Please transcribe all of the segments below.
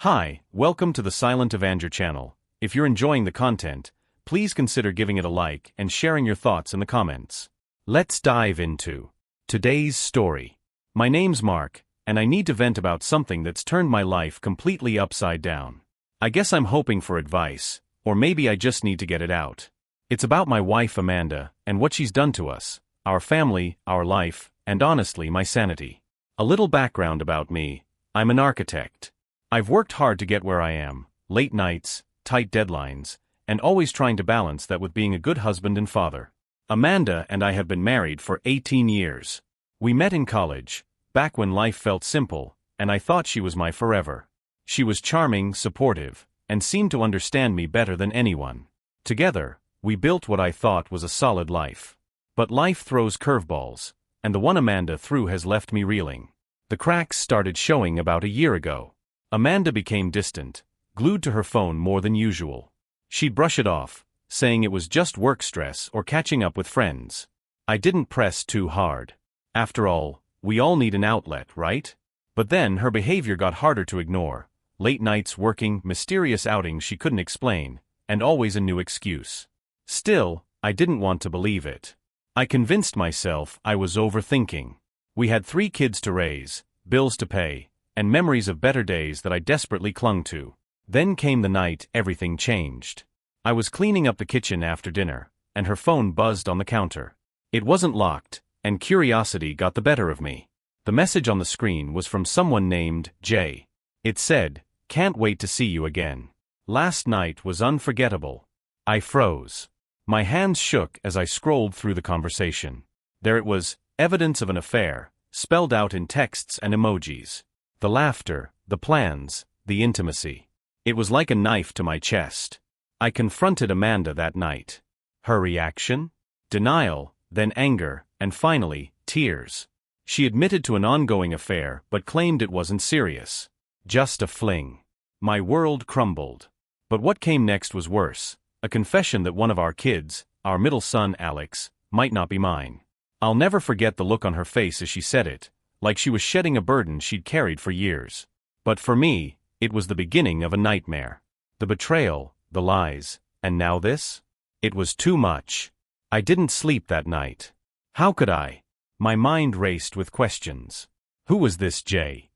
Hi, welcome to the Silent Avenger channel. If you're enjoying the content, please consider giving it a like and sharing your thoughts in the comments. Let's dive into today's story. My name's Mark, and I need to vent about something that's turned my life completely upside down. I guess I'm hoping for advice, or maybe I just need to get it out. It's about my wife Amanda, and what she's done to us, our family, our life, and honestly my sanity. A little background about me: I'm an architect. I've worked hard to get where I am, late nights, tight deadlines, and always trying to balance that with being a good husband and father. Amanda and I have been married for 18 years. We met in college, back when life felt simple, and I thought she was my forever. She was charming, supportive, and seemed to understand me better than anyone. Together, we built what I thought was a solid life. But life throws curveballs, and the one Amanda threw has left me reeling. The cracks started showing about a year ago. Amanda became distant, glued to her phone more than usual. She'd brush it off, saying it was just work stress or catching up with friends. I didn't press too hard. After all, we all need an outlet, right? But then her behavior got harder to ignore. Late nights working, mysterious outings she couldn't explain, and always a new excuse. Still, I didn't want to believe it. I convinced myself I was overthinking. We had 3 kids to raise, bills to pay, and memories of better days that I desperately clung to. Then came the night everything changed. I was cleaning up the kitchen after dinner, and her phone buzzed on the counter. It wasn't locked, and curiosity got the better of me. The message on the screen was from someone named Jay. It said, "Can't wait to see you again. Last night was unforgettable." I froze. My hands shook as I scrolled through the conversation. There it was, evidence of an affair, spelled out in texts and emojis. The laughter, the plans, the intimacy. It was like a knife to my chest. I confronted Amanda that night. Her reaction? Denial, then anger, and finally, tears. She admitted to an ongoing affair but claimed it wasn't serious. Just a fling. My world crumbled. But what came next was worse. A confession that one of our kids, our middle son Alex, might not be mine. I'll never forget the look on her face as she said it, like she was shedding a burden she'd carried for years. But for me, it was the beginning of a nightmare. The betrayal, the lies, and now this? It was too much. I didn't sleep that night. How could I? My mind raced with questions. Who was this Jay?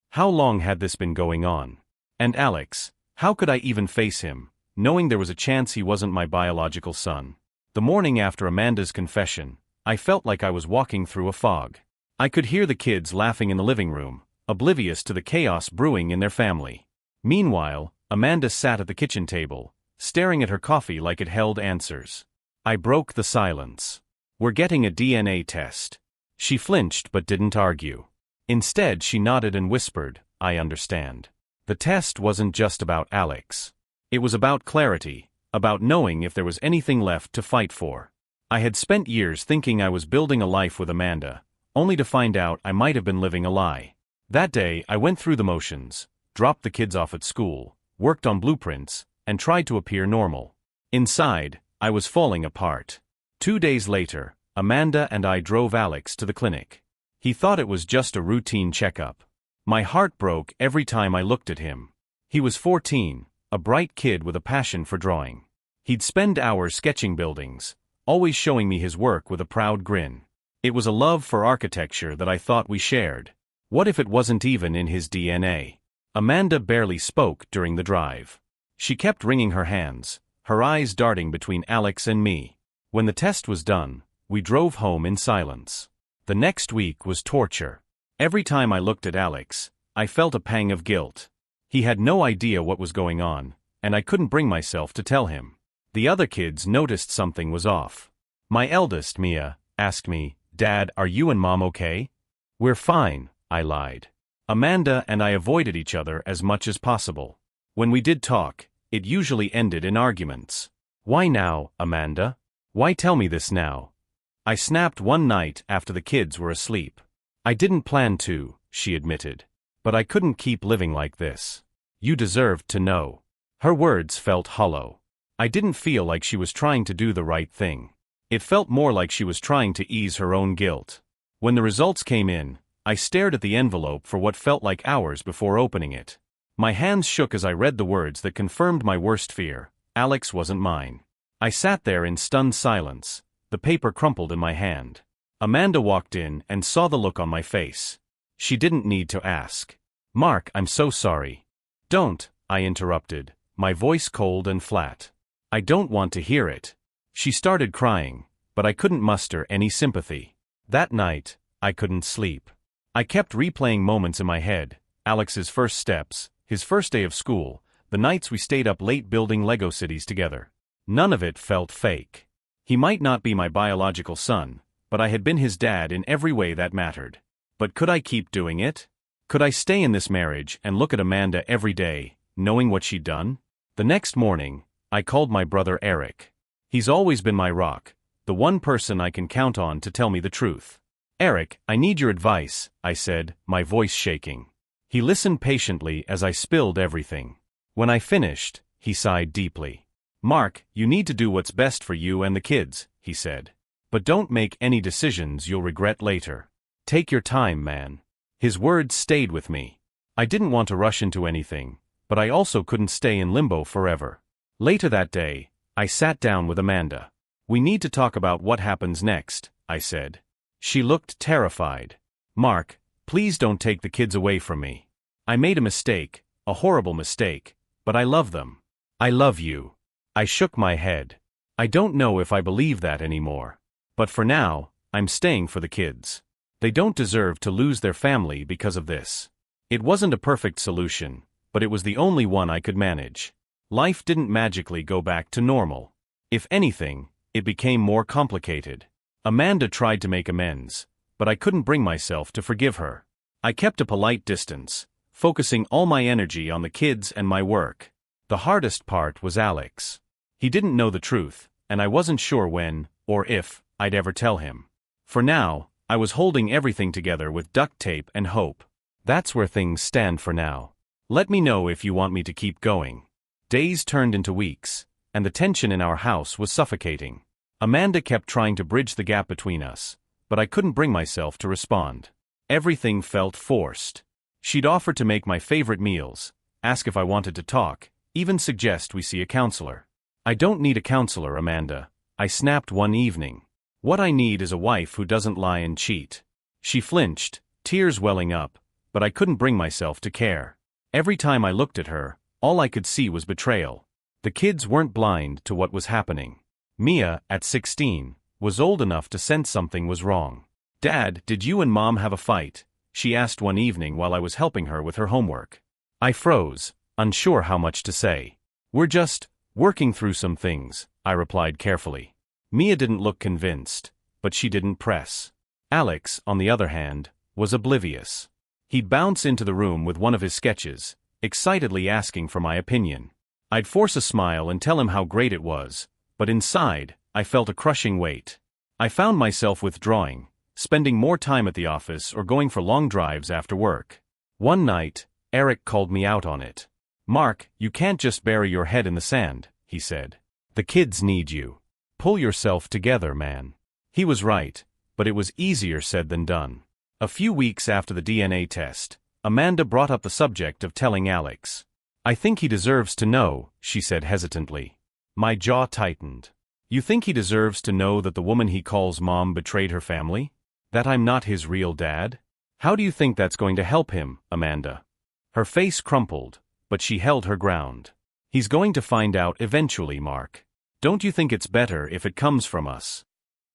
How long had this been going on? And Alex, how could I even face him, knowing there was a chance he wasn't my biological son? The morning after Amanda's confession, I felt like I was walking through a fog. I could hear the kids laughing in the living room, oblivious to the chaos brewing in their family. Meanwhile, Amanda sat at the kitchen table, staring at her coffee like it held answers. I broke the silence. "We're getting a DNA test." She flinched but didn't argue. Instead, she nodded and whispered, "I understand." The test wasn't just about Alex. It was about clarity, about knowing if there was anything left to fight for. I had spent years thinking I was building a life with Amanda, only to find out I might have been living a lie. That day, I went through the motions, dropped the kids off at school, worked on blueprints, and tried to appear normal. Inside, I was falling apart. 2 days later, Amanda and I drove Alex to the clinic. He thought it was just a routine checkup. My heart broke every time I looked at him. He was 14, a bright kid with a passion for drawing. He'd spend hours sketching buildings, always showing me his work with a proud grin. It was a love for architecture that I thought we shared. What if it wasn't even in his DNA? Amanda barely spoke during the drive. She kept wringing her hands, her eyes darting between Alex and me. When the test was done, we drove home in silence. The next week was torture. Every time I looked at Alex, I felt a pang of guilt. He had no idea what was going on, and I couldn't bring myself to tell him. The other kids noticed something was off. My eldest, Mia, asked me, "Dad, are you and Mom okay?" "We're fine," I lied. Amanda and I avoided each other as much as possible. When we did talk, it usually ended in arguments. "Why now, Amanda? Why tell me this now?" I snapped one night after the kids were asleep. "I didn't plan to," she admitted. "But I couldn't keep living like this. You deserved to know." Her words felt hollow. I didn't feel like she was trying to do the right thing. It felt more like she was trying to ease her own guilt. When the results came in, I stared at the envelope for what felt like hours before opening it. My hands shook as I read the words that confirmed my worst fear. Alex wasn't mine. I sat there in stunned silence, the paper crumpled in my hand. Amanda walked in and saw the look on my face. She didn't need to ask. "Mark, I'm so sorry." "Don't," I interrupted, my voice cold and flat. "I don't want to hear it." She started crying, but I couldn't muster any sympathy. That night, I couldn't sleep. I kept replaying moments in my head: Alex's first steps, his first day of school, the nights we stayed up late building Lego cities together. None of it felt fake. He might not be my biological son, but I had been his dad in every way that mattered. But could I keep doing it? Could I stay in this marriage and look at Amanda every day, knowing what she'd done? The next morning, I called my brother Eric. He's always been my rock, the one person I can count on to tell me the truth. "Eric, I need your advice," I said, my voice shaking. He listened patiently as I spilled everything. When I finished, he sighed deeply. "Mark, you need to do what's best for you and the kids," he said. "But don't make any decisions you'll regret later. Take your time, man." His words stayed with me. I didn't want to rush into anything, but I also couldn't stay in limbo forever. Later that day, I sat down with Amanda. "We need to talk about what happens next," I said. She looked terrified. "Mark, please don't take the kids away from me. I made a mistake, a horrible mistake, but I love them. I love you." I shook my head. I don't know if I believe that anymore. But for now, I'm staying for the kids. They don't deserve to lose their family because of this. It wasn't a perfect solution, but it was the only one I could manage. Life didn't magically go back to normal. If anything, it became more complicated. Amanda tried to make amends, but I couldn't bring myself to forgive her. I kept a polite distance, focusing all my energy on the kids and my work. The hardest part was Alex. He didn't know the truth, and I wasn't sure when, or if, I'd ever tell him. For now, I was holding everything together with duct tape and hope. That's where things stand for now. Let me know if you want me to keep going. Days turned into weeks, and the tension in our house was suffocating. Amanda kept trying to bridge the gap between us, but I couldn't bring myself to respond. Everything felt forced. She'd offer to make my favorite meals, ask if I wanted to talk, even suggest we see a counselor. "I don't need a counselor, Amanda," I snapped one evening. "What I need is a wife who doesn't lie and cheat." She flinched, tears welling up, but I couldn't bring myself to care. Every time I looked at her, all I could see was betrayal. The kids weren't blind to what was happening. Mia, at 16, was old enough to sense something was wrong. "Dad, did you and Mom have a fight?" she asked one evening while I was helping her with her homework. I froze, unsure how much to say. "We're just working through some things," I replied carefully. Mia didn't look convinced, but she didn't press. Alex, on the other hand, was oblivious. He'd bounce into the room with one of his sketches, excitedly asking for my opinion. I'd force a smile and tell him how great it was, but inside, I felt a crushing weight. I found myself withdrawing, spending more time at the office or going for long drives after work. One night, Eric called me out on it. "Mark, you can't just bury your head in the sand," he said. "The kids need you. Pull yourself together, man." He was right, but it was easier said than done. A few weeks after the DNA test, Amanda brought up the subject of telling Alex. "I think he deserves to know," she said hesitantly. My jaw tightened. "You think he deserves to know that the woman he calls Mom betrayed her family? That I'm not his real dad? How do you think that's going to help him, Amanda?" Her face crumpled, but she held her ground. "He's going to find out eventually, Mark. Don't you think it's better if it comes from us?"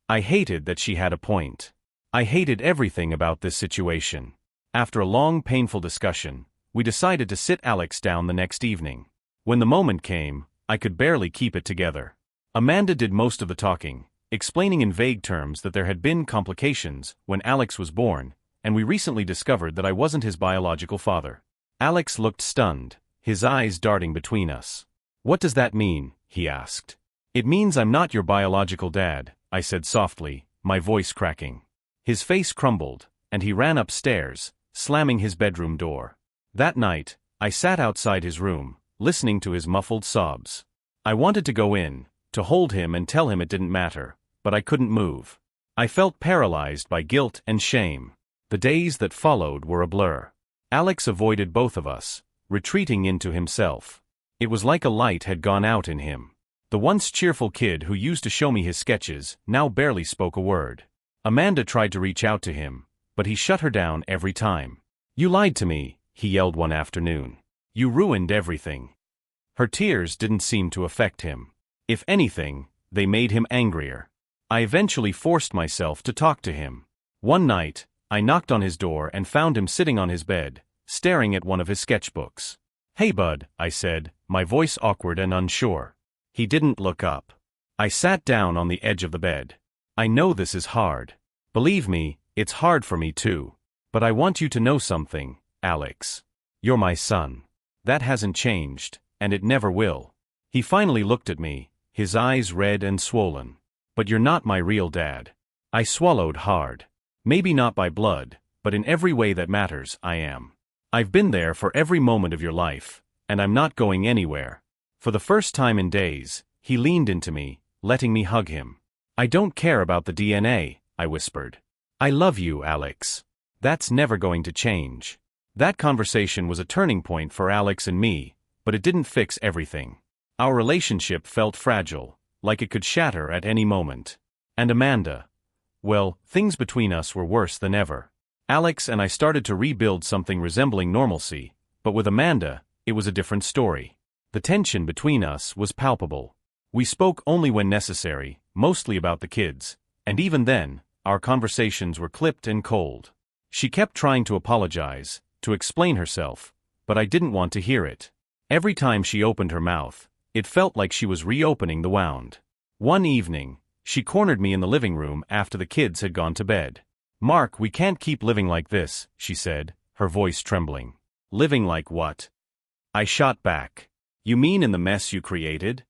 I hated that she had a point. I hated everything about this situation. After a long, painful discussion, we decided to sit Alex down the next evening. When the moment came, I could barely keep it together. Amanda did most of the talking, explaining in vague terms that there had been complications when Alex was born, and we recently discovered that I wasn't his biological father. Alex looked stunned, his eyes darting between us. "What does that mean?" he asked. "It means I'm not your biological dad," I said softly, my voice cracking. His face crumbled, and he ran upstairs, slamming his bedroom door. That night, I sat outside his room, listening to his muffled sobs. I wanted to go in, to hold him and tell him it didn't matter, but I couldn't move. I felt paralyzed by guilt and shame. The days that followed were a blur. Alex avoided both of us, retreating into himself. It was like a light had gone out in him. The once cheerful kid who used to show me his sketches now barely spoke a word. Amanda tried to reach out to him, but he shut her down every time. "You lied to me," he yelled one afternoon. "You ruined everything." Her tears didn't seem to affect him. If anything, they made him angrier. I eventually forced myself to talk to him. One night, I knocked on his door and found him sitting on his bed, staring at one of his sketchbooks. "Hey bud," I said, my voice awkward and unsure. He didn't look up. I sat down on the edge of the bed. "I know this is hard. Believe me, it's hard for me too. But I want you to know something, Alex. You're my son. That hasn't changed, and it never will." He finally looked at me, his eyes red and swollen. "But you're not my real dad." I swallowed hard. "Maybe not by blood, but in every way that matters, I am. I've been there for every moment of your life, and I'm not going anywhere." For the first time in days, he leaned into me, letting me hug him. "I don't care about the DNA," I whispered. "I love you, Alex. That's never going to change." That conversation was a turning point for Alex and me, but it didn't fix everything. Our relationship felt fragile, like it could shatter at any moment. And Amanda? Well, things between us were worse than ever. Alex and I started to rebuild something resembling normalcy, but with Amanda, it was a different story. The tension between us was palpable. We spoke only when necessary, mostly about the kids, and even then, our conversations were clipped and cold. She kept trying to apologize, to explain herself, but I didn't want to hear it. Every time she opened her mouth, it felt like she was reopening the wound. One evening, she cornered me in the living room after the kids had gone to bed. "Mark, we can't keep living like this," she said, her voice trembling. "Living like what?" I shot back. "You mean in the mess you created?"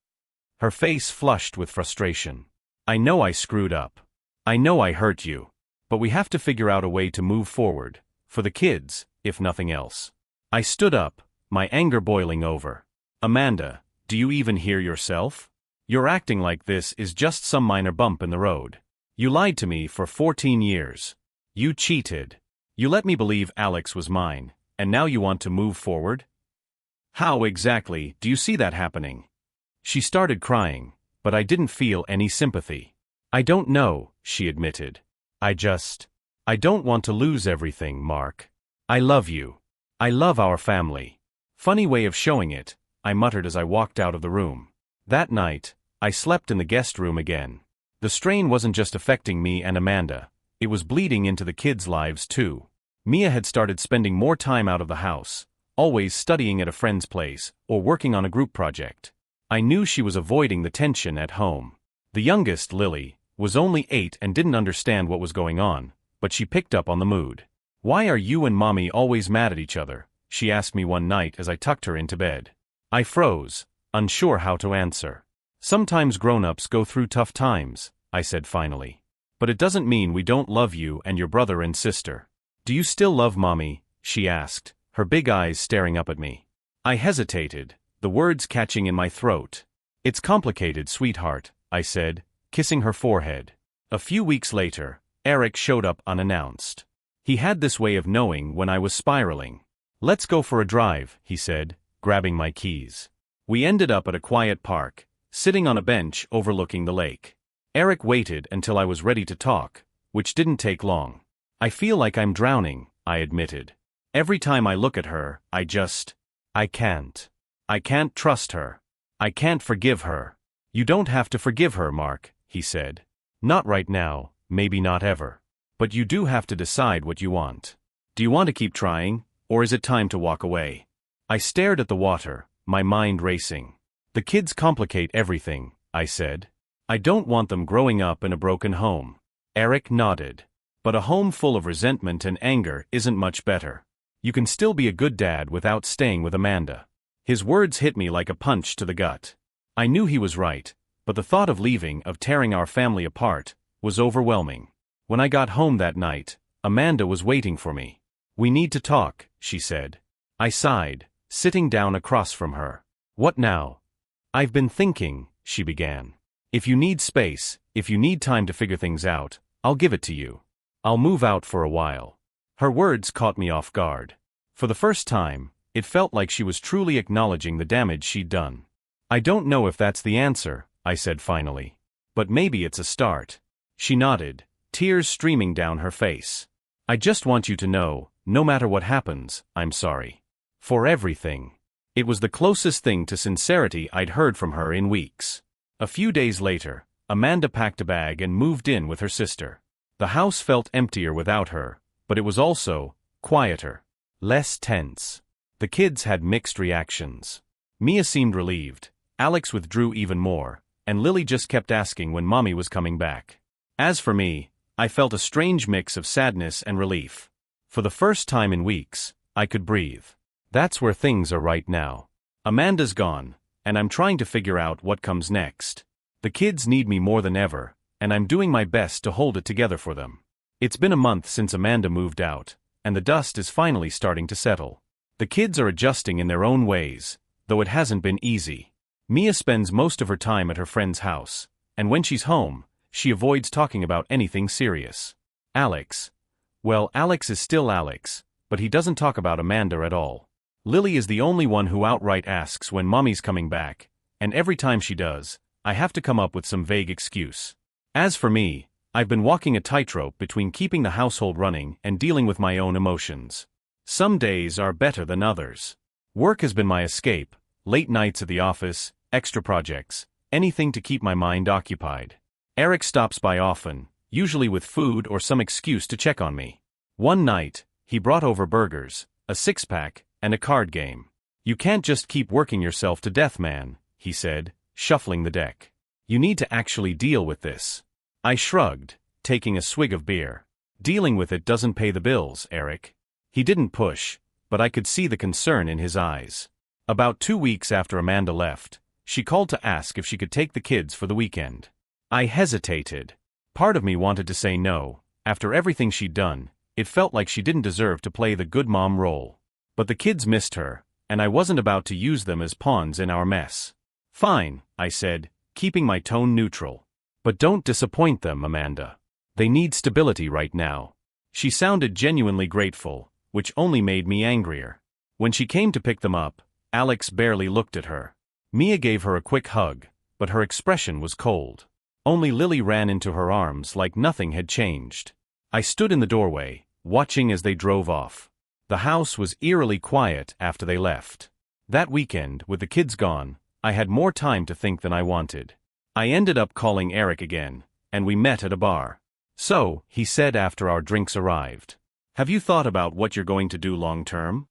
Her face flushed with frustration. "I know I screwed up. I know I hurt you. But we have to figure out a way to move forward, for the kids, if nothing else." I stood up, my anger boiling over. "Amanda, do you even hear yourself? Your acting like this is just some minor bump in the road. You lied to me for 14 years. You cheated. You let me believe Alex was mine, and now you want to move forward? How exactly do you see that happening?" She started crying, but I didn't feel any sympathy. "I don't know," she admitted. I don't want to lose everything, Mark. I love you. I love our family." "Funny way of showing it," I muttered as I walked out of the room. That night, I slept in the guest room again. The strain wasn't just affecting me and Amanda, it was bleeding into the kids' lives too. Mia had started spending more time out of the house, always studying at a friend's place or working on a group project. I knew she was avoiding the tension at home. The youngest, Lily, was only 8 and didn't understand what was going on, but she picked up on the mood. "Why are you and Mommy always mad at each other?" she asked me one night as I tucked her into bed. I froze, unsure how to answer. "Sometimes grown-ups go through tough times," I said finally. "But it doesn't mean we don't love you and your brother and sister." "Do you still love Mommy?" she asked, her big eyes staring up at me. I hesitated, the words catching in my throat. "It's complicated, sweetheart," I said, kissing her forehead. A few weeks later, Eric showed up unannounced. He had this way of knowing when I was spiraling. "Let's go for a drive," he said, grabbing my keys. We ended up at a quiet park, sitting on a bench overlooking the lake. Eric waited until I was ready to talk, which didn't take long. "I feel like I'm drowning," I admitted. "Every time I look at her, I can't. I can't trust her. I can't forgive her." "You don't have to forgive her, Mark," he said. "Not right now, maybe not ever. But you do have to decide what you want. Do you want to keep trying, or is it time to walk away?" I stared at the water, my mind racing. "The kids complicate everything," I said. "I don't want them growing up in a broken home." Eric nodded. "But a home full of resentment and anger isn't much better. You can still be a good dad without staying with Amanda." His words hit me like a punch to the gut. I knew he was right, but the thought of leaving, of tearing our family apart, was overwhelming. When I got home that night, Amanda was waiting for me. "We need to talk," she said. I sighed, sitting down across from her. "What now?" "I've been thinking," she began. "If you need space, if you need time to figure things out, I'll give it to you. I'll move out for a while." Her words caught me off guard. For the first time, It felt like she was truly acknowledging the damage she'd done. "I don't know if that's the answer," I said finally. "But maybe it's a start." She nodded, tears streaming down her face. "I just want you to know, no matter what happens, I'm sorry. For everything." It was the closest thing to sincerity I'd heard from her in weeks. A few days later, Amanda packed a bag and moved in with her sister. The house felt emptier without her, but it was also quieter, less tense. The kids had mixed reactions. Mia seemed relieved, Alex withdrew even more, and Lily just kept asking when Mommy was coming back. As for me, I felt a strange mix of sadness and relief. For the first time in weeks, I could breathe. That's where things are right now. Amanda's gone, and I'm trying to figure out what comes next. The kids need me more than ever, and I'm doing my best to hold it together for them. It's been a month since Amanda moved out, and the dust is finally starting to settle. The kids are adjusting in their own ways, though it hasn't been easy. Mia spends most of her time at her friend's house, and when she's home, she avoids talking about anything serious. Alex is still Alex, but he doesn't talk about Amanda at all. Lily is the only one who outright asks when Mommy's coming back, and every time she does, I have to come up with some vague excuse. As for me, I've been walking a tightrope between keeping the household running and dealing with my own emotions. Some days are better than others. Work has been my escape, late nights at the office, extra projects, anything to keep my mind occupied. Eric stops by often, usually with food or some excuse to check on me. One night, he brought over burgers, a six-pack, and a card game. "You can't just keep working yourself to death, man," he said, shuffling the deck. "You need to actually deal with this." I shrugged, taking a swig of beer. "Dealing with it doesn't pay the bills, Eric." He didn't push, but I could see the concern in his eyes. About 2 weeks after Amanda left, she called to ask if she could take the kids for the weekend. I hesitated. Part of me wanted to say no. After everything she'd done, it felt like she didn't deserve to play the good mom role. But the kids missed her, and I wasn't about to use them as pawns in our mess. "Fine," I said, keeping my tone neutral. "But don't disappoint them, Amanda. They need stability right now." She sounded genuinely grateful, which only made me angrier. When she came to pick them up, Alex barely looked at her. Mia gave her a quick hug, but her expression was cold. Only Lily ran into her arms like nothing had changed. I stood in the doorway, watching as they drove off. The house was eerily quiet after they left. That weekend, with the kids gone, I had more time to think than I wanted. I ended up calling Eric again, and we met at a bar. "So," he said after our drinks arrived, "have you thought about what you're going to do long term?"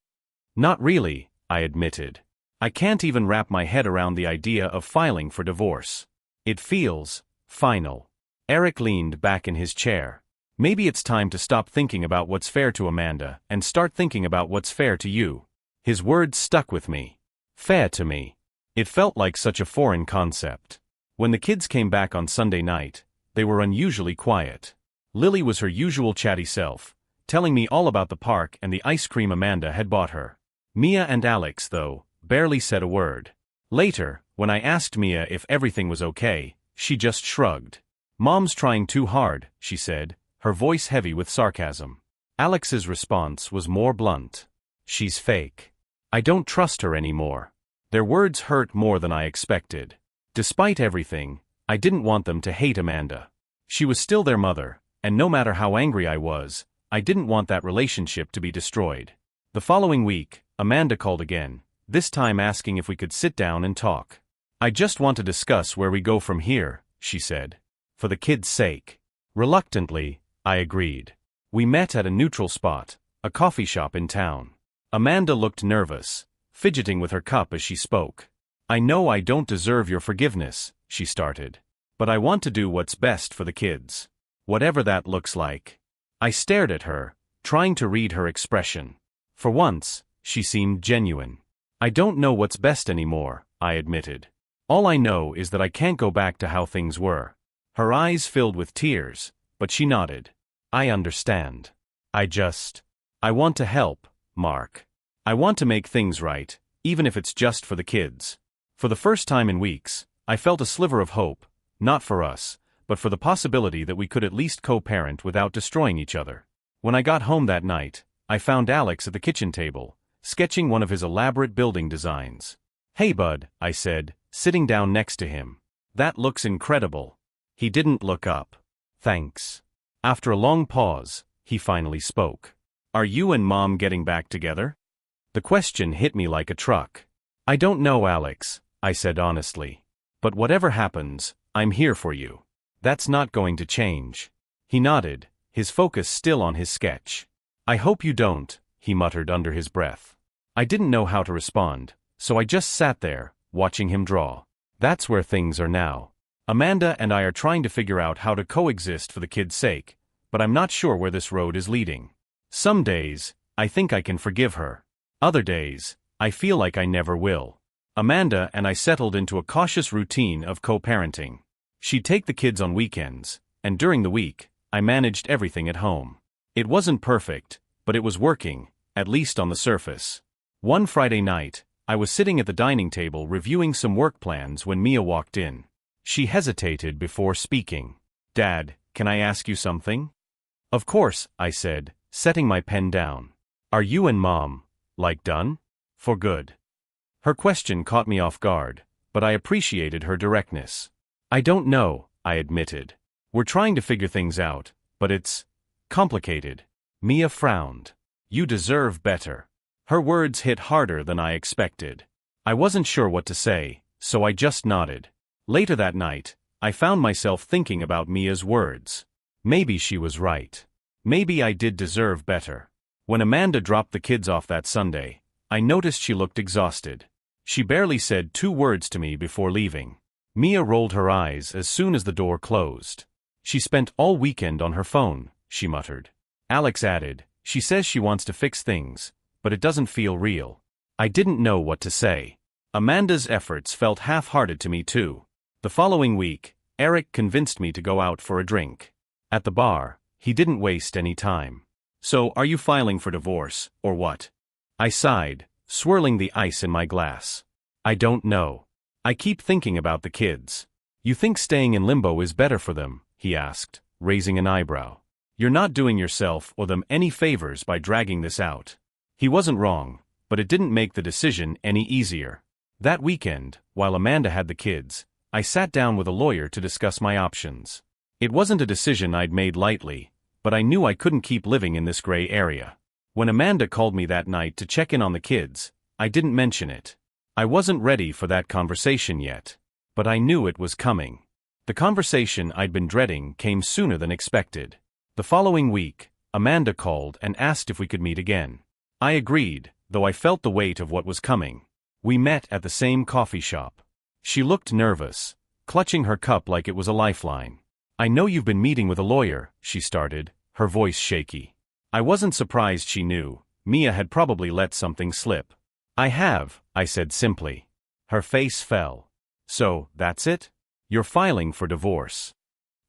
"Not really," I admitted. "I can't even wrap my head around the idea of filing for divorce. It feels final." Eric leaned back in his chair. "Maybe it's time to stop thinking about what's fair to Amanda and start thinking about what's fair to you." His words stuck with me. Fair to me. It felt like such a foreign concept. When the kids came back on Sunday night, they were unusually quiet. Lily was her usual chatty self, telling me all about the park and the ice cream Amanda had bought her. Mia and Alex, though, barely said a word. Later, when I asked Mia if everything was okay, she just shrugged. "Mom's trying too hard," she said, her voice heavy with sarcasm. Alex's response was more blunt. "She's fake. I don't trust her anymore." Their words hurt more than I expected. Despite everything, I didn't want them to hate Amanda. She was still their mother, and no matter how angry I was, I didn't want that relationship to be destroyed. The following week, Amanda called again, this time asking if we could sit down and talk. "I just want to discuss where we go from here," she said. "For the kids' sake." Reluctantly, I agreed. We met at a neutral spot, a coffee shop in town. Amanda looked nervous, fidgeting with her cup as she spoke. "I know I don't deserve your forgiveness," she started. "But I want to do what's best for the kids. Whatever that looks like." I stared at her, trying to read her expression. For once, she seemed genuine. "I don't know what's best anymore," I admitted. "All I know is that I can't go back to how things were." Her eyes filled with tears, but she nodded. "I understand. I want to help, Mark. I want to make things right, even if it's just for the kids." For the first time in weeks, I felt a sliver of hope, not for us, but for the possibility that we could at least co-parent without destroying each other. When I got home that night, I found Alex at the kitchen table, sketching one of his elaborate building designs. "Hey bud," I said, sitting down next to him. "That looks incredible." He didn't look up. "Thanks." After a long pause, he finally spoke. "Are you and Mom getting back together?" The question hit me like a truck. "I don't know, Alex," I said honestly. "But whatever happens, I'm here for you. That's not going to change." He nodded, his focus still on his sketch. "I hope you don't," he muttered under his breath. I didn't know how to respond, so I just sat there, watching him draw. That's where things are now. Amanda and I are trying to figure out how to coexist for the kids' sake, but I'm not sure where this road is leading. Some days, I think I can forgive her. Other days, I feel like I never will. Amanda and I settled into a cautious routine of co-parenting. She'd take the kids on weekends, and during the week, I managed everything at home. It wasn't perfect, but it was working, at least on the surface. One Friday night, I was sitting at the dining table reviewing some work plans when Mia walked in. She hesitated before speaking. "Dad, can I ask you something?" "Of course," I said, setting my pen down. "Are you and Mom, done? For good?" Her question caught me off guard, but I appreciated her directness. "I don't know," I admitted. "We're trying to figure things out, but it's complicated." Mia frowned. "You deserve better." Her words hit harder than I expected. I wasn't sure what to say, so I just nodded. Later that night, I found myself thinking about Mia's words. Maybe she was right. Maybe I did deserve better. When Amanda dropped the kids off that Sunday, I noticed she looked exhausted. She barely said 2 words to me before leaving. Mia rolled her eyes as soon as the door closed. "She spent all weekend on her phone," she muttered. Alex added, "She says she wants to fix things, but it doesn't feel real." I didn't know what to say. Amanda's efforts felt half-hearted to me too. The following week, Eric convinced me to go out for a drink. At the bar, he didn't waste any time. "So, are you filing for divorce, or what?" I sighed, swirling the ice in my glass. "I don't know. I keep thinking about the kids." "You think staying in limbo is better for them?" he asked, raising an eyebrow. "You're not doing yourself or them any favors by dragging this out." He wasn't wrong, but it didn't make the decision any easier. That weekend, while Amanda had the kids, I sat down with a lawyer to discuss my options. It wasn't a decision I'd made lightly, but I knew I couldn't keep living in this gray area. When Amanda called me that night to check in on the kids, I didn't mention it. I wasn't ready for that conversation yet, but I knew it was coming. The conversation I'd been dreading came sooner than expected. The following week, Amanda called and asked if we could meet again. I agreed, though I felt the weight of what was coming. We met at the same coffee shop. She looked nervous, clutching her cup like it was a lifeline. "I know you've been meeting with a lawyer," she started, her voice shaky. I wasn't surprised she knew. Mia had probably let something slip. "I have," I said simply. Her face fell. "So, that's it? You're filing for divorce."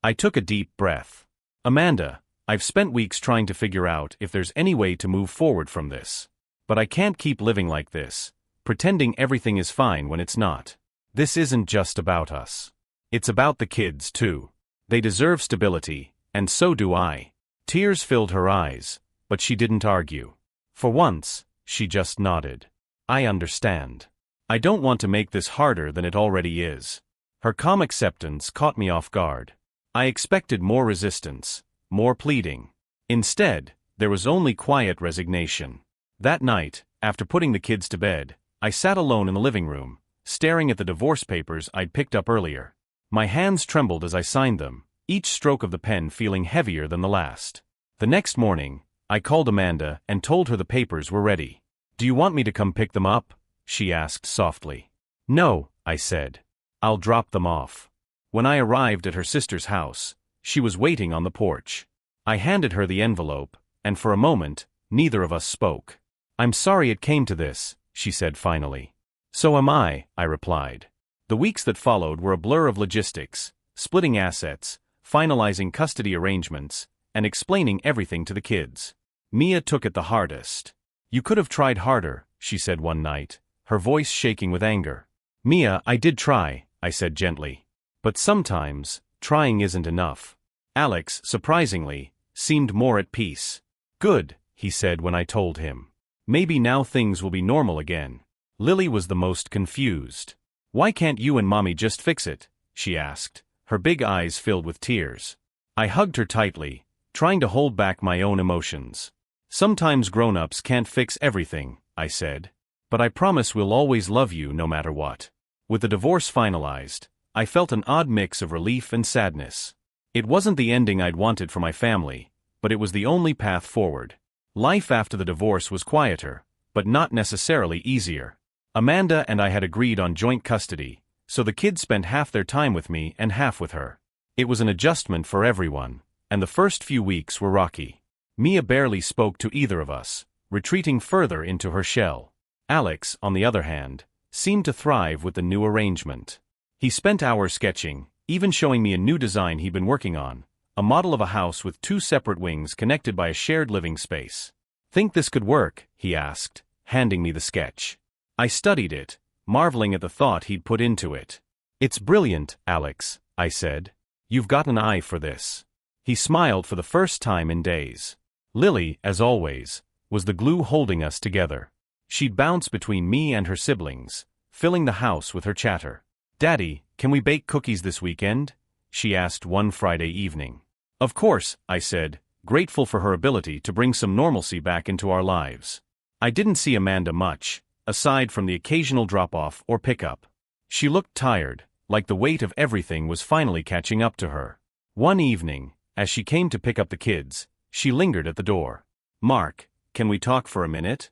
I took a deep breath. "Amanda, I've spent weeks trying to figure out if there's any way to move forward from this. But I can't keep living like this, pretending everything is fine when it's not. This isn't just about us. It's about the kids, too. They deserve stability, and so do I." Tears filled her eyes, but she didn't argue. For once, she just nodded. "I understand. I don't want to make this harder than it already is." Her calm acceptance caught me off guard. I expected more resistance, more pleading. Instead, there was only quiet resignation. That night, after putting the kids to bed, I sat alone in the living room, staring at the divorce papers I'd picked up earlier. My hands trembled as I signed them, each stroke of the pen feeling heavier than the last. The next morning, I called Amanda and told her the papers were ready. "Do you want me to come pick them up?" she asked softly. "No," I said. "I'll drop them off." When I arrived at her sister's house, she was waiting on the porch. I handed her the envelope, and for a moment, neither of us spoke. "I'm sorry it came to this," she said finally. "So am I," I replied. The weeks that followed were a blur of logistics, splitting assets, finalizing custody arrangements, and explaining everything to the kids. Mia took it the hardest. "You could have tried harder," she said one night, her voice shaking with anger. "Mia, I did try," I said gently. "But sometimes, trying isn't enough." Alex, surprisingly, seemed more at peace. "Good," he said when I told him. Maybe now things will be normal again. Lily was the most confused. Why can't you and Mommy just fix it? She asked, her big eyes filled with tears. I hugged her tightly, trying to hold back my own emotions. Sometimes grown-ups can't fix everything, I said. But I promise we'll always love you no matter what. With the divorce finalized, I felt an odd mix of relief and sadness. It wasn't the ending I'd wanted for my family, but it was the only path forward. Life after the divorce was quieter, but not necessarily easier. Amanda and I had agreed on joint custody, so the kids spent half their time with me and half with her. It was an adjustment for everyone, and the first few weeks were rocky. Mia barely spoke to either of us, retreating further into her shell. Alex, on the other hand, seemed to thrive with the new arrangement. He spent hours sketching, even showing me a new design he'd been working on, a model of a house with 2 separate wings connected by a shared living space. "Think this could work?" he asked, handing me the sketch. I studied it, marveling at the thought he'd put into it. "It's brilliant, Alex," I said. "You've got an eye for this." He smiled for the first time in days. Lily, as always, was the glue holding us together. She'd bounce between me and her siblings, filling the house with her chatter. "Daddy, can we bake cookies this weekend?" she asked one Friday evening. "Of course," I said, grateful for her ability to bring some normalcy back into our lives. I didn't see Amanda much, aside from the occasional drop-off or pickup. She looked tired, like the weight of everything was finally catching up to her. One evening, as she came to pick up the kids, she lingered at the door. "Mark, can we talk for a minute?"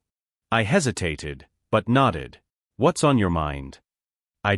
I hesitated, but nodded. "What's on your mind?" I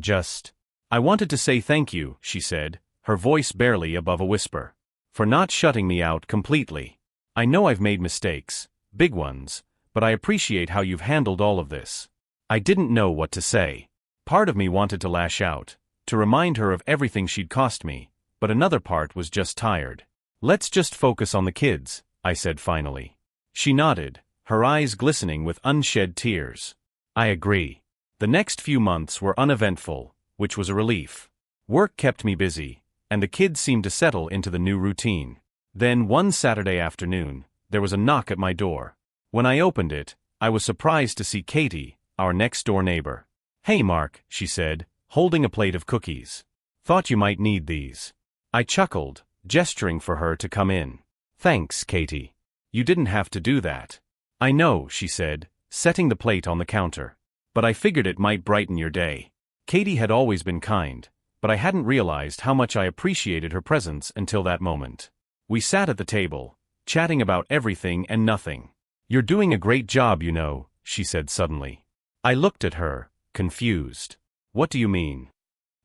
wanted to say thank you," she said, her voice barely above a whisper, "for not shutting me out completely. I know I've made mistakes, big ones, but I appreciate how you've handled all of this." I didn't know what to say. Part of me wanted to lash out, to remind her of everything she'd cost me, but another part was just tired. "Let's just focus on the kids," I said finally. She nodded, her eyes glistening with unshed tears. "I agree." The next few months were uneventful, which was a relief. Work kept me busy, and the kids seemed to settle into the new routine. Then one Saturday afternoon, there was a knock at my door. When I opened it, I was surprised to see Katie, our next-door neighbor. "Hey Mark," she said, holding a plate of cookies. "Thought you might need these." I chuckled, gesturing for her to come in. "Thanks, Katie. You didn't have to do that." "I know," she said, setting the plate on the counter. "But I figured it might brighten your day." Katie had always been kind, but I hadn't realized how much I appreciated her presence until that moment. We sat at the table, chatting about everything and nothing. "You're doing a great job, you know," she said suddenly. I looked at her, confused. "What do you mean?"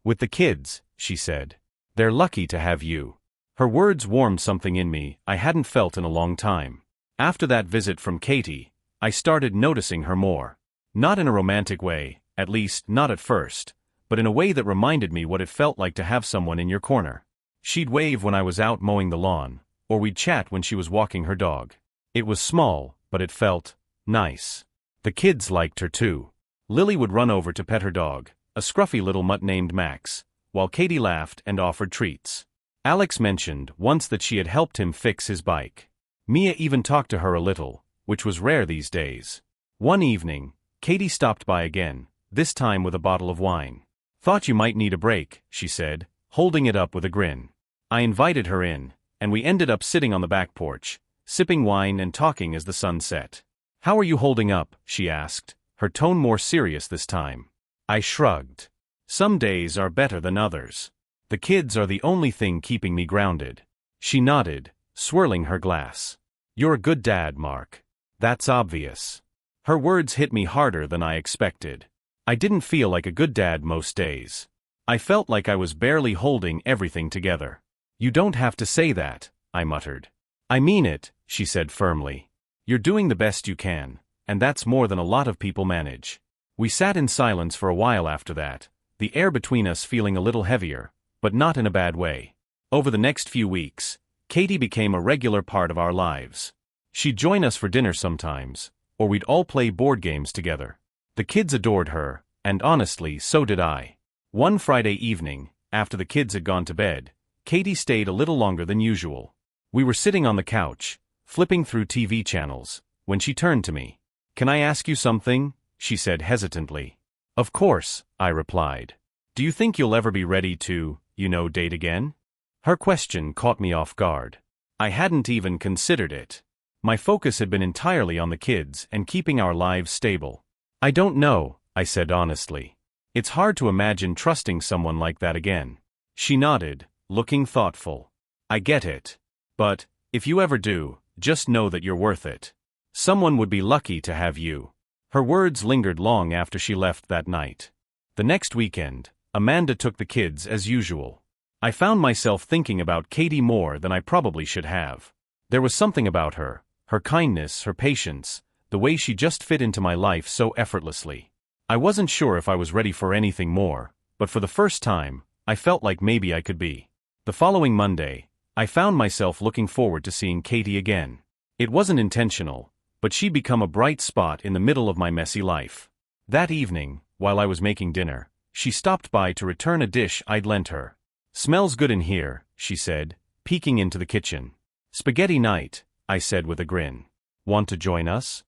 "With the kids," she said. "They're lucky to have you." Her words warmed something in me I hadn't felt in a long time. After that visit from Katie, I started noticing her more. Not in a romantic way, at least not at first, but in a way that reminded me what it felt like to have someone in your corner. She'd wave when I was out mowing the lawn, or we'd chat when she was walking her dog. It was small, but it felt nice. The kids liked her too. Lily would run over to pet her dog, a scruffy little mutt named Max, while Katie laughed and offered treats. Alex mentioned once that she had helped him fix his bike. Mia even talked to her a little, which was rare these days. One evening, Katie stopped by again, this time with a bottle of wine. "Thought you might need a break," she said, holding it up with a grin. I invited her in, and we ended up sitting on the back porch, sipping wine and talking as the sun set. "How are you holding up?" she asked, her tone more serious this time. I shrugged. "Some days are better than others. The kids are the only thing keeping me grounded." She nodded, swirling her glass. "You're a good dad, Mark. That's obvious." Her words hit me harder than I expected. I didn't feel like a good dad most days. I felt like I was barely holding everything together. "You don't have to say that," I muttered. "I mean it," she said firmly. "You're doing the best you can, and that's more than a lot of people manage." We sat in silence for a while after that, the air between us feeling a little heavier, but not in a bad way. Over the next few weeks, Katie became a regular part of our lives. She'd join us for dinner sometimes, or we'd all play board games together. The kids adored her, and honestly, so did I. One Friday evening, after the kids had gone to bed, Katie stayed a little longer than usual. We were sitting on the couch, flipping through TV channels, when she turned to me. Can I ask you something? She said hesitantly. Of course, I replied. Do you think you'll ever be ready to, date again? Her question caught me off guard. I hadn't even considered it. My focus had been entirely on the kids and keeping our lives stable. I don't know, I said honestly. It's hard to imagine trusting someone like that again. She nodded, looking thoughtful. I get it. But, if you ever do, just know that you're worth it. Someone would be lucky to have you. Her words lingered long after she left that night. The next weekend, Amanda took the kids as usual. I found myself thinking about Katie more than I probably should have. There was something about her kindness, her patience, the way she just fit into my life so effortlessly. I wasn't sure if I was ready for anything more, but for the first time, I felt like maybe I could be. The following Monday, I found myself looking forward to seeing Katie again. It wasn't intentional, but she'd become a bright spot in the middle of my messy life. That evening, while I was making dinner, she stopped by to return a dish I'd lent her. Smells good in here, she said, peeking into the kitchen. Spaghetti night, I said with a grin. Want to join us?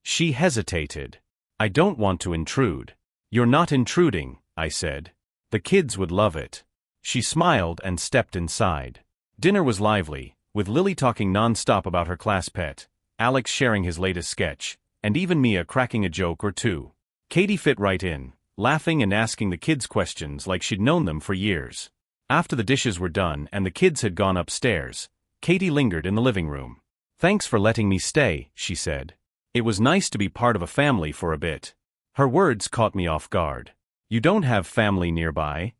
She hesitated. I don't want to intrude. You're not intruding, I said. The kids would love it. She smiled and stepped inside. Dinner was lively, with Lily talking non-stop about her class pet, Alex sharing his latest sketch, and even Mia cracking a joke or two. Katie fit right in, laughing and asking the kids questions like she'd known them for years. After the dishes were done and the kids had gone upstairs, Katie lingered in the living room. Thanks for letting me stay, she said. It was nice to be part of a family for a bit. Her words caught me off guard. You don't have family nearby?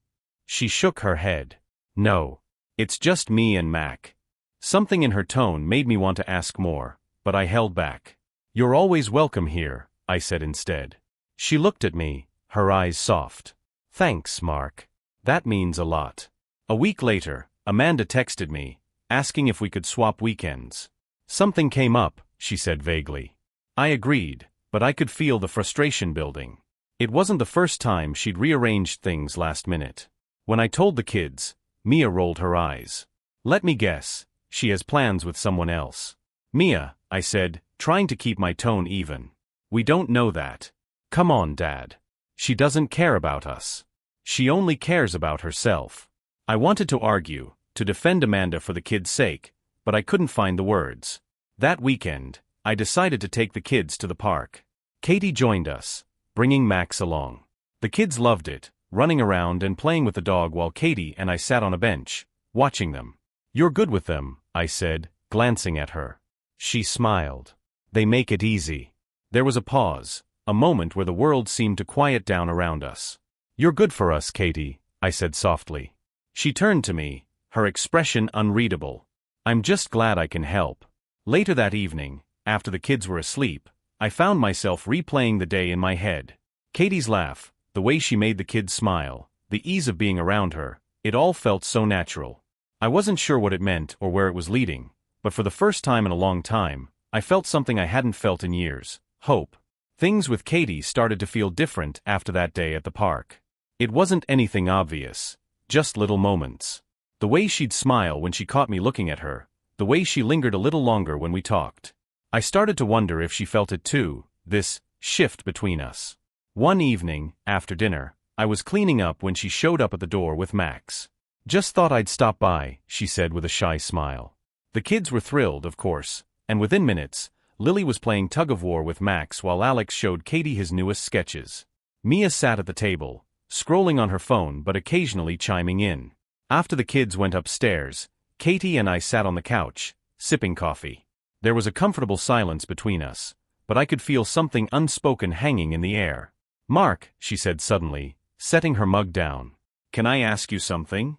She shook her head. No. It's just me and Mac. Something in her tone made me want to ask more, but I held back. You're always welcome here, I said instead. She looked at me, her eyes soft. Thanks, Mark. That means a lot. A week later, Amanda texted me, asking if we could swap weekends. Something came up, she said vaguely. I agreed, but I could feel the frustration building. It wasn't the first time she'd rearranged things last minute. When I told the kids, Mia rolled her eyes. Let me guess, she has plans with someone else. Mia, I said, trying to keep my tone even. We don't know that. Come on, Dad. She doesn't care about us. She only cares about herself. I wanted to argue, to defend Amanda for the kids' sake, but I couldn't find the words. That weekend, I decided to take the kids to the park. Katie joined us, bringing Max along. The kids loved it, running around and playing with the dog while Katie and I sat on a bench, watching them. You're good with them, I said, glancing at her. She smiled. They make it easy. There was a pause, a moment where the world seemed to quiet down around us. You're good for us, Katie, I said softly. She turned to me, her expression unreadable. I'm just glad I can help. Later that evening, after the kids were asleep, I found myself replaying the day in my head. Katie's laugh, the way she made the kids smile, the ease of being around her, it all felt so natural. I wasn't sure what it meant or where it was leading, but for the first time in a long time, I felt something I hadn't felt in years, hope. Things with Katie started to feel different after that day at the park. It wasn't anything obvious, just little moments. The way she'd smile when she caught me looking at her, the way she lingered a little longer when we talked. I started to wonder if she felt it too, this shift between us. One evening, after dinner, I was cleaning up when she showed up at the door with Max. Just thought I'd stop by, she said with a shy smile. The kids were thrilled, of course, and within minutes, Lily was playing tug-of-war with Max while Alex showed Katie his newest sketches. Mia sat at the table, scrolling on her phone but occasionally chiming in. After the kids went upstairs, Katie and I sat on the couch, sipping coffee. There was a comfortable silence between us, but I could feel something unspoken hanging in the air. Mark, she said suddenly, setting her mug down. Can I ask you something?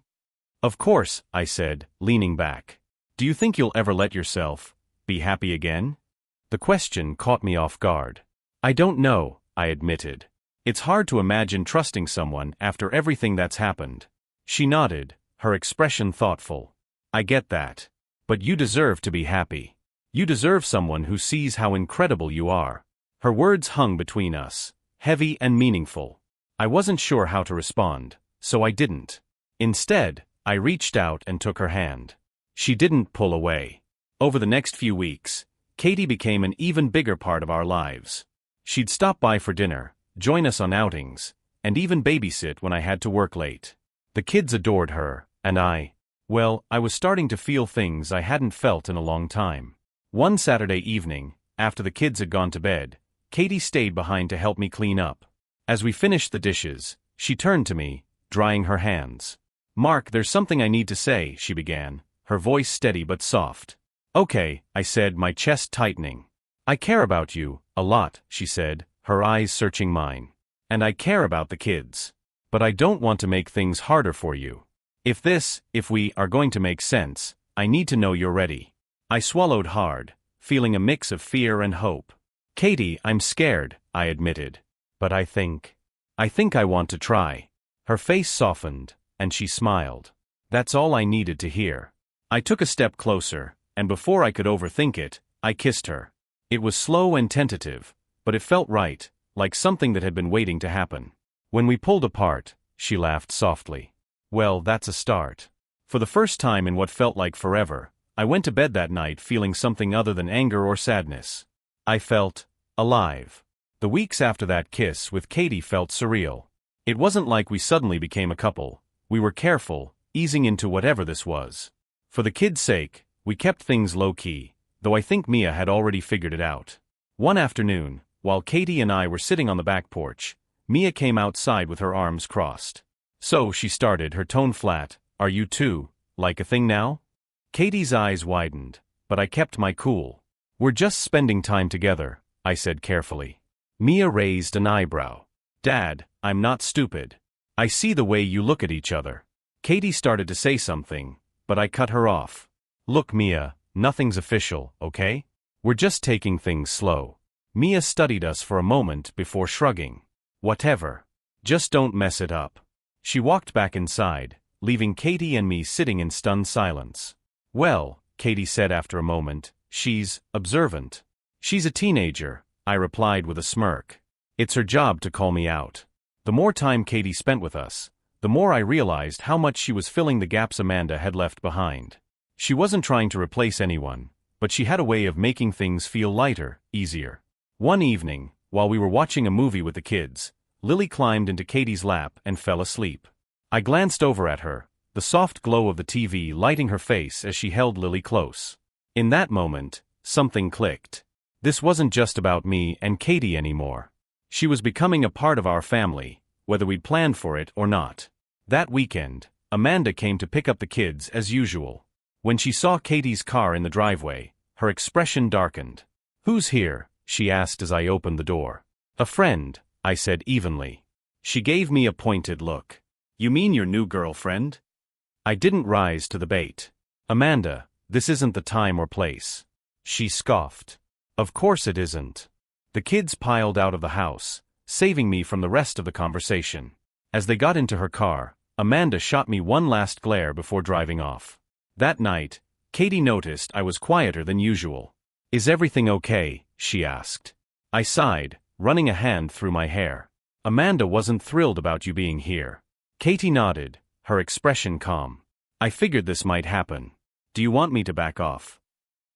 Of course, I said, leaning back. Do you think you'll ever let yourself be happy again? The question caught me off guard. I don't know, I admitted. It's hard to imagine trusting someone after everything that's happened. She nodded, her expression thoughtful. I get that. But you deserve to be happy. You deserve someone who sees how incredible you are. Her words hung between us, heavy and meaningful. I wasn't sure how to respond, so I didn't. Instead, I reached out and took her hand. She didn't pull away. Over the next few weeks, Katie became an even bigger part of our lives. She'd stop by for dinner, join us on outings, and even babysit when I had to work late. The kids adored her, and I was starting to feel things I hadn't felt in a long time. One Saturday evening, after the kids had gone to bed, Katie stayed behind to help me clean up. As we finished the dishes, she turned to me, drying her hands. "Mark, there's something I need to say," she began, her voice steady but soft. "Okay," I said, my chest tightening. "I care about you, a lot," she said, her eyes searching mine. "And I care about the kids. But I don't want to make things harder for you. If we are going to make sense, I need to know you're ready." I swallowed hard, feeling a mix of fear and hope. "Katie, I'm scared," I admitted. "But I think I want to try." Her face softened, and she smiled. That's all I needed to hear. I took a step closer, and before I could overthink it, I kissed her. It was slow and tentative, but it felt right, like something that had been waiting to happen. When we pulled apart, she laughed softly. Well, that's a start. For the first time in what felt like forever, I went to bed that night feeling something other than anger or sadness. I felt alive. The weeks after that kiss with Katie felt surreal. It wasn't like we suddenly became a couple. We were careful, easing into whatever this was. For the kids' sake, we kept things low-key, though I think Mia had already figured it out. One afternoon, while Katie and I were sitting on the back porch, Mia came outside with her arms crossed. "So," she started, her tone flat, "are you two, like a thing now?" Katie's eyes widened, but I kept my cool. "We're just spending time together," I said carefully. Mia raised an eyebrow. "Dad, I'm not stupid. I see the way you look at each other." Katie started to say something, but I cut her off. "Look, Mia, nothing's official, okay? We're just taking things slow." Mia studied us for a moment before shrugging. "Whatever. Just don't mess it up." She walked back inside, leaving Katie and me sitting in stunned silence. "Well," Katie said after a moment, "she's observant." "She's a teenager," I replied with a smirk. It's her job to call me out. The more time Katie spent with us, the more I realized how much she was filling the gaps Amanda had left behind. She wasn't trying to replace anyone, but she had a way of making things feel lighter, easier. One evening, while we were watching a movie with the kids, Lily climbed into Katie's lap and fell asleep. I glanced over at her, the soft glow of the TV lighting her face as she held Lily close. In that moment, something clicked. This wasn't just about me and Katie anymore. She was becoming a part of our family, whether we'd planned for it or not. That weekend, Amanda came to pick up the kids as usual. When she saw Katie's car in the driveway, her expression darkened. "Who's here?" she asked as I opened the door. "A friend," I said evenly. She gave me a pointed look. "You mean your new girlfriend?" I didn't rise to the bait. "Amanda, this isn't the time or place." She scoffed. "Of course it isn't." The kids piled out of the house, saving me from the rest of the conversation. As they got into her car, Amanda shot me one last glare before driving off. That night, Katie noticed I was quieter than usual. "Is everything okay?" she asked. I sighed, running a hand through my hair. "Amanda wasn't thrilled about you being here." Katie nodded, her expression calm. "I figured this might happen. Do you want me to back off?"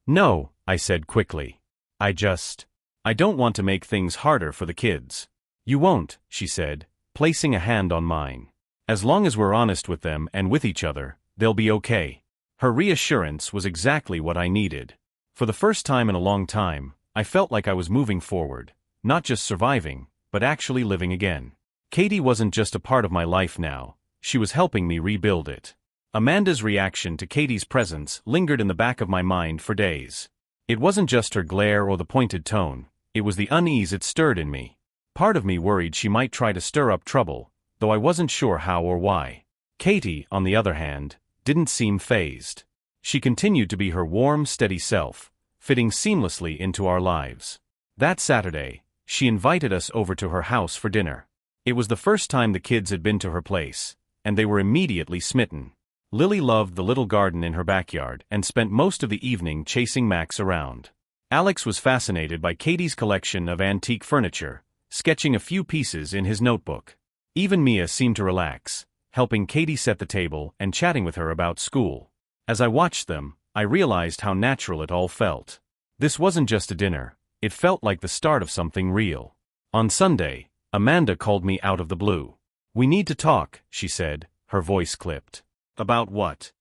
"No," I said quickly. I don't want to make things harder for the kids." "You won't," she said, placing a hand on mine. "As long as we're honest with them and with each other, they'll be okay." Her reassurance was exactly what I needed. For the first time in a long time, I felt like I was moving forward, not just surviving, but actually living again. Katie wasn't just a part of my life now, she was helping me rebuild it. Amanda's reaction to Katie's presence lingered in the back of my mind for days. It wasn't just her glare or the pointed tone, it was the unease it stirred in me. Part of me worried she might try to stir up trouble, though I wasn't sure how or why. Katie, on the other hand, didn't seem fazed. She continued to be her warm, steady self, fitting seamlessly into our lives. That Saturday, she invited us over to her house for dinner. It was the first time the kids had been to her place, and they were immediately smitten. Lily loved the little garden in her backyard and spent most of the evening chasing Max around. Alex was fascinated by Katie's collection of antique furniture, sketching a few pieces in his notebook. Even Mia seemed to relax, helping Katie set the table and chatting with her about school. As I watched them, I realized how natural it all felt. This wasn't just a dinner, it felt like the start of something real. On Sunday, Amanda called me out of the blue. "We need to talk," she said, her voice clipped. "About what?"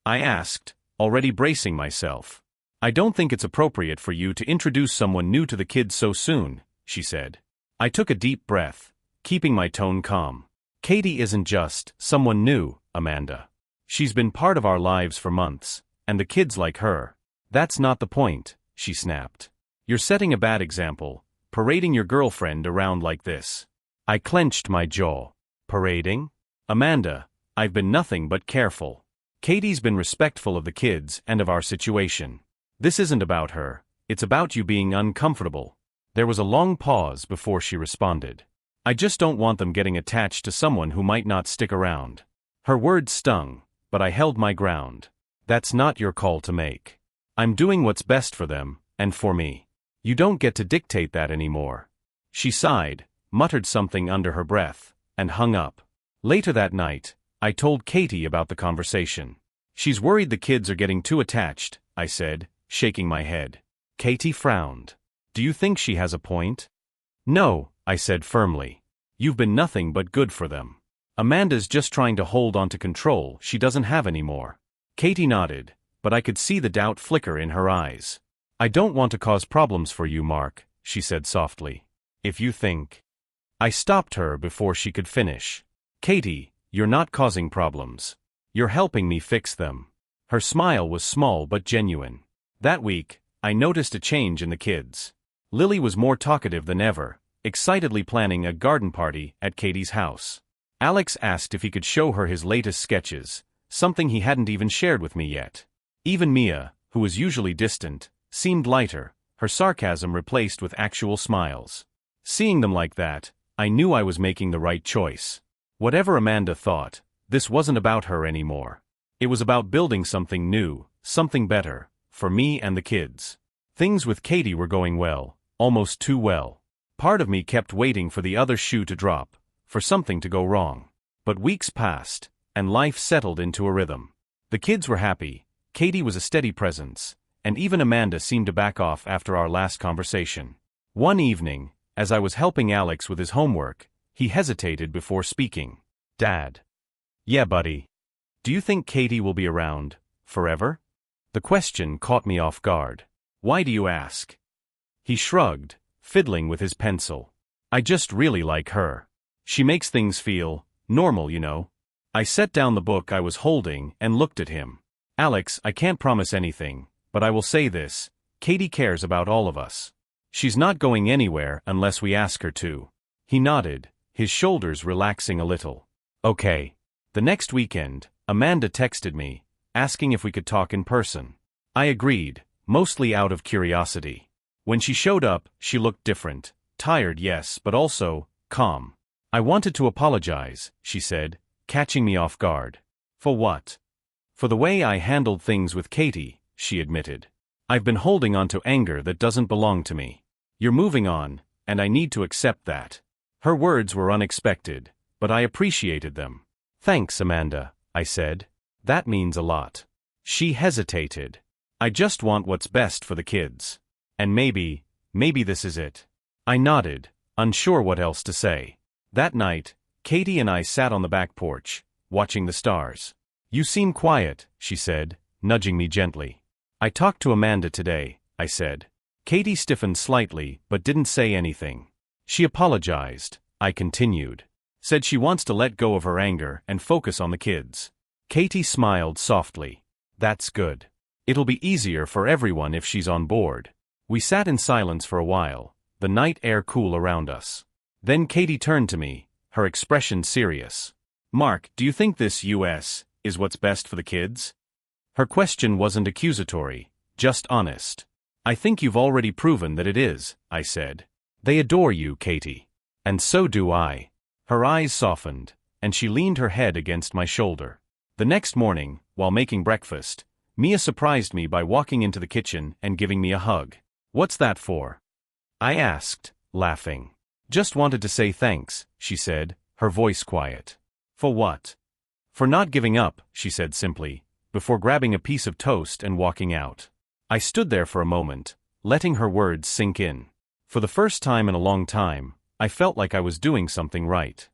I asked, already bracing myself. "I don't think it's appropriate for you to introduce someone new to the kids so soon," she said. I took a deep breath, keeping my tone calm. "Katie isn't just someone new, Amanda. She's been part of our lives for months, and the kids like her." "That's not the point," she snapped. "You're setting a bad example, parading your girlfriend around like this." I clenched my jaw. "Parading? Amanda, I've been nothing but careful. Katie's been respectful of the kids and of our situation. This isn't about her, it's about you being uncomfortable." There was a long pause before she responded. "I just don't want them getting attached to someone who might not stick around." Her words stung, but I held my ground. "That's not your call to make. I'm doing what's best for them, and for me. You don't get to dictate that anymore." She sighed, muttered something under her breath, and hung up. Later that night, I told Katie about the conversation. "She's worried the kids are getting too attached," I said, shaking my head. Katie frowned. "Do you think she has a point?" "No," I said firmly. "You've been nothing but good for them. Amanda's just trying to hold on to control she doesn't have anymore." Katie nodded, but I could see the doubt flicker in her eyes. "I don't want to cause problems for you, Mark," she said softly. "If you think—" I stopped her before she could finish. "Katie, you're not causing problems. You're helping me fix them." Her smile was small but genuine. That week, I noticed a change in the kids. Lily was more talkative than ever, excitedly planning a garden party at Katie's house. Alex asked if he could show her his latest sketches, something he hadn't even shared with me yet. Even Mia, who was usually distant, seemed lighter, her sarcasm replaced with actual smiles. Seeing them like that, I knew I was making the right choice. Whatever Amanda thought, this wasn't about her anymore. It was about building something new, something better, for me and the kids. Things with Katie were going well, almost too well. Part of me kept waiting for the other shoe to drop, for something to go wrong. But weeks passed, and life settled into a rhythm. The kids were happy, Katie was a steady presence, and even Amanda seemed to back off after our last conversation. One evening, as I was helping Alex with his homework, he hesitated before speaking. "Dad." "Yeah, buddy. Do you think Katie will be around forever?" The question caught me off guard. "Why do you ask?" He shrugged, fiddling with his pencil. "I just really like her. She makes things feel normal, you know." I set down the book I was holding and looked at him. "Alex, I can't promise anything, but I will say this: Katie cares about all of us. She's not going anywhere unless we ask her to." He nodded, his shoulders relaxing a little. "Okay." The next weekend, Amanda texted me, asking if we could talk in person. I agreed, mostly out of curiosity. When she showed up, she looked different. Tired, yes, but also calm. "I wanted to apologize," she said, catching me off guard. "For what?" "For the way I handled things with Katie," she admitted. "I've been holding on to anger that doesn't belong to me. You're moving on, and I need to accept that." Her words were unexpected, but I appreciated them. "Thanks, Amanda," I said. "That means a lot." She hesitated. "I just want what's best for the kids. And maybe this is it." I nodded, unsure what else to say. That night, Katie and I sat on the back porch, watching the stars. "You seem quiet," she said, nudging me gently. "I talked to Amanda today," I said. Katie stiffened slightly but didn't say anything. "She apologized," I continued. "Said she wants to let go of her anger and focus on the kids." Katie smiled softly. "That's good. It'll be easier for everyone if she's on board." We sat in silence for a while, the night air cool around us. Then Katie turned to me, her expression serious. "Mark, do you think this U.S. is what's best for the kids?" Her question wasn't accusatory, just honest. "I think you've already proven that it is," I said. "They adore you, Katie. And so do I." Her eyes softened, and she leaned her head against my shoulder. The next morning, while making breakfast, Mia surprised me by walking into the kitchen and giving me a hug. "What's that for?" I asked, laughing. "Just wanted to say thanks," she said, her voice quiet. "For what?" "For not giving up," she said simply, before grabbing a piece of toast and walking out. I stood there for a moment, letting her words sink in. For the first time in a long time, I felt like I was doing something right.